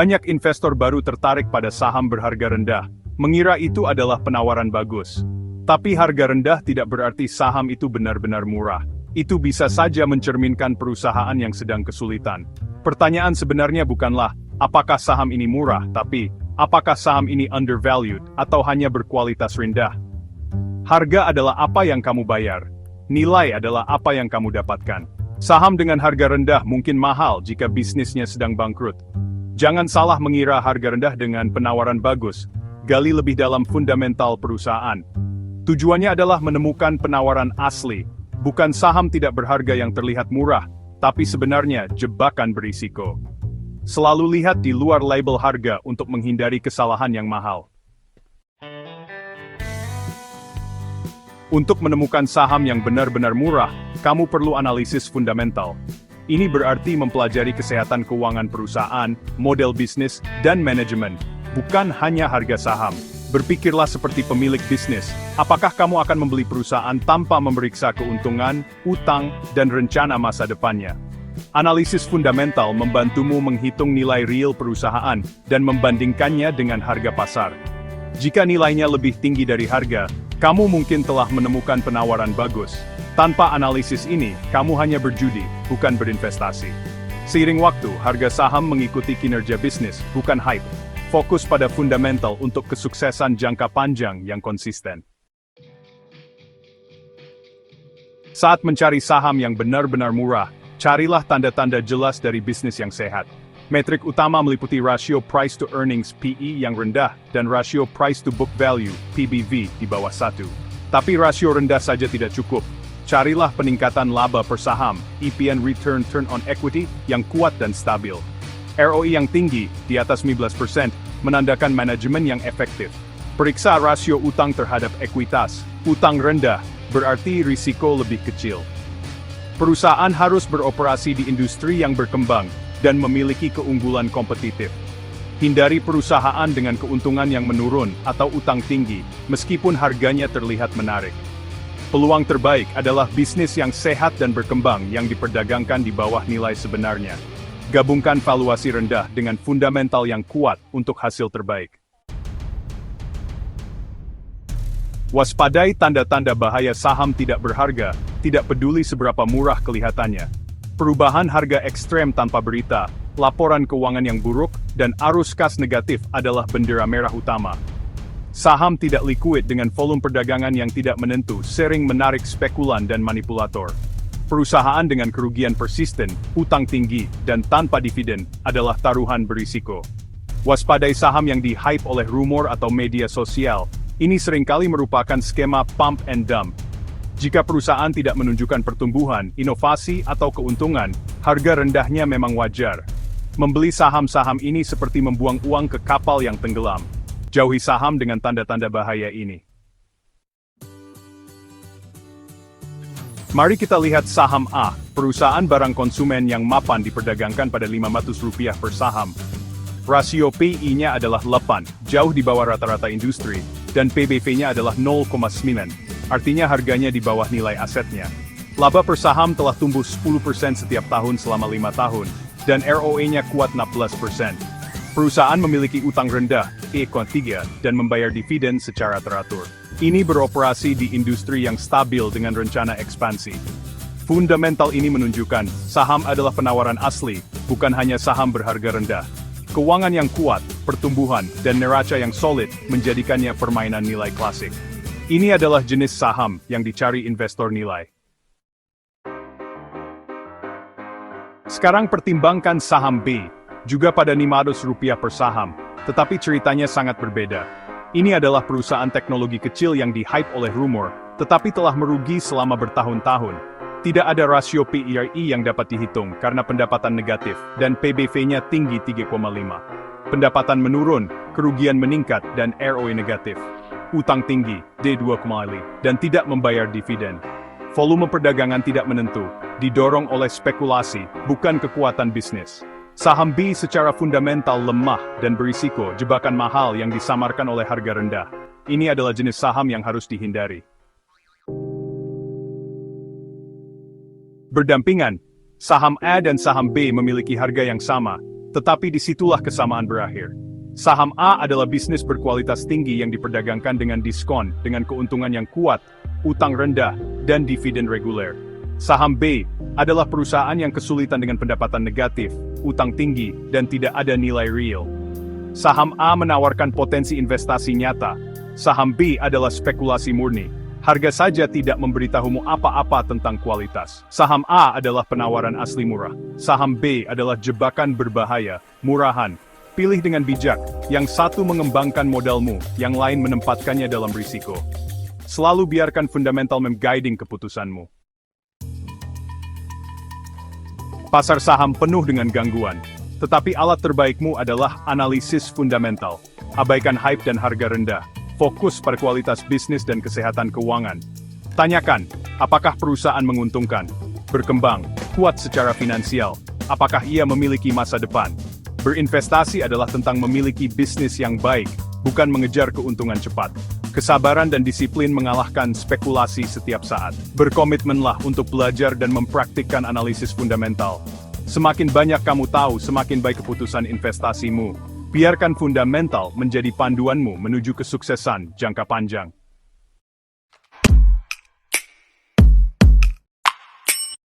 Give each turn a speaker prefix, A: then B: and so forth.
A: Banyak investor baru tertarik pada saham berharga rendah, mengira itu adalah penawaran bagus. Tapi harga rendah tidak berarti saham itu benar-benar murah. Itu bisa saja mencerminkan perusahaan yang sedang kesulitan. Pertanyaan sebenarnya bukanlah, apakah saham ini murah, tapi, apakah saham ini undervalued, atau hanya berkualitas rendah? Harga adalah apa yang kamu bayar. Nilai adalah apa yang kamu dapatkan. Saham dengan harga rendah mungkin mahal jika bisnisnya sedang bangkrut. Jangan salah mengira harga rendah dengan penawaran bagus. Gali lebih dalam fundamental perusahaan. Tujuannya adalah menemukan penawaran asli, bukan saham tidak berharga yang terlihat murah, tapi sebenarnya jebakan berisiko. Selalu lihat di luar label harga untuk menghindari kesalahan yang mahal. Untuk menemukan saham yang benar-benar murah, kamu perlu analisis fundamental. Ini berarti mempelajari kesehatan keuangan perusahaan, model bisnis, dan manajemen, bukan hanya harga saham. Berpikirlah seperti pemilik bisnis. Apakah kamu akan membeli perusahaan tanpa memeriksa keuntungan, utang, dan rencana masa depannya? Analisis fundamental membantumu menghitung nilai real perusahaan dan membandingkannya dengan harga pasar. Jika nilainya lebih tinggi dari harga, kamu mungkin telah menemukan penawaran bagus. Tanpa analisis ini, kamu hanya berjudi, bukan berinvestasi. Seiring waktu, harga saham mengikuti kinerja bisnis, bukan hype. Fokus pada fundamental untuk kesuksesan jangka panjang yang konsisten. Saat mencari saham yang benar-benar murah, carilah tanda-tanda jelas dari bisnis yang sehat. Metrik utama meliputi rasio price to earnings (PE) yang rendah dan rasio price to book value (PBV) di bawah 1. Tapi rasio rendah saja tidak cukup. Carilah peningkatan laba per saham (EPN return on equity) yang kuat dan stabil. ROE yang tinggi, di atas 15%, menandakan manajemen yang efektif. Periksa rasio utang terhadap ekuitas. Utang rendah, berarti risiko lebih kecil. Perusahaan harus beroperasi di industri yang berkembang dan memiliki keunggulan kompetitif. Hindari perusahaan dengan keuntungan yang menurun atau utang tinggi, meskipun harganya terlihat menarik. Peluang terbaik adalah bisnis yang sehat dan berkembang yang diperdagangkan di bawah nilai sebenarnya. Gabungkan valuasi rendah dengan fundamental yang kuat untuk hasil terbaik. Waspadai tanda-tanda bahaya saham tidak berharga, tidak peduli seberapa murah kelihatannya. Perubahan harga ekstrem tanpa berita, laporan keuangan yang buruk, dan arus kas negatif adalah bendera merah utama. Saham tidak liquid dengan volume perdagangan yang tidak menentu sering menarik spekulan dan manipulator. Perusahaan dengan kerugian persisten, utang tinggi, dan tanpa dividen adalah taruhan berisiko. Waspadai saham yang di-hype oleh rumor atau media sosial, ini seringkali merupakan skema pump and dump. Jika perusahaan tidak menunjukkan pertumbuhan, inovasi, atau keuntungan, harga rendahnya memang wajar. Membeli saham-saham ini seperti membuang uang ke kapal yang tenggelam. Jauhi saham dengan tanda-tanda bahaya ini. Mari kita lihat saham A, perusahaan barang konsumen yang mapan diperdagangkan pada Rp500 per saham. Rasio PI-nya adalah 8, jauh di bawah rata-rata industri, dan PBV-nya adalah 0,9. Artinya harganya di bawah nilai asetnya. Laba per saham telah tumbuh 10% setiap tahun selama 5 tahun, dan ROE-nya kuat 16%. Perusahaan memiliki utang rendah, E-3, dan membayar dividen secara teratur. Ini beroperasi di industri yang stabil dengan rencana ekspansi. Fundamental ini menunjukkan, saham adalah penawaran asli, bukan hanya saham berharga rendah. Keuangan yang kuat, pertumbuhan, dan neraca yang solid menjadikannya permainan nilai klasik. Ini adalah jenis saham yang dicari investor nilai. Sekarang pertimbangkan saham B, juga pada Rp500 per saham, tetapi ceritanya sangat berbeda. Ini adalah perusahaan teknologi kecil yang di-hype oleh rumor, tetapi telah merugi selama bertahun-tahun. Tidak ada rasio PERI yang dapat dihitung karena pendapatan negatif, dan PBV-nya tinggi 3,5. Pendapatan menurun, kerugian meningkat, dan ROE negatif. Utang tinggi, D2,5, dan tidak membayar dividen. Volume perdagangan tidak menentu, didorong oleh spekulasi, bukan kekuatan bisnis. Saham B secara fundamental lemah dan berisiko jebakan mahal yang disamarkan oleh harga rendah. Ini adalah jenis saham yang harus dihindari. Berdampingan, saham A dan saham B memiliki harga yang sama, Tetapi disitulah kesamaan berakhir. Saham A adalah bisnis berkualitas tinggi yang diperdagangkan dengan diskon, dengan keuntungan yang kuat, utang rendah, dan dividen reguler. Saham B adalah perusahaan yang kesulitan dengan pendapatan negatif, utang tinggi, dan tidak ada nilai real. Saham A menawarkan potensi investasi nyata. Saham B adalah spekulasi murni. Harga saja tidak memberitahumu apa-apa tentang kualitas. Saham A adalah penawaran asli murah. Saham B adalah jebakan berbahaya, murahan. Pilih dengan bijak, yang satu mengembangkan modalmu, yang lain menempatkannya dalam risiko. Selalu biarkan fundamental mem-guiding keputusanmu. Pasar saham penuh dengan gangguan. Tetapi alat terbaikmu adalah analisis fundamental. Abaikan hype dan harga rendah. Fokus pada kualitas bisnis dan kesehatan keuangan. Tanyakan, apakah perusahaan menguntungkan, berkembang, kuat secara finansial, apakah ia memiliki masa depan. Berinvestasi adalah tentang memiliki bisnis yang baik, bukan mengejar keuntungan cepat. Kesabaran dan disiplin mengalahkan spekulasi setiap saat. Berkomitmenlah untuk belajar dan mempraktikkan analisis fundamental. Semakin banyak kamu tahu, semakin baik keputusan investasimu. Biarkan fundamental menjadi panduanmu menuju kesuksesan jangka panjang.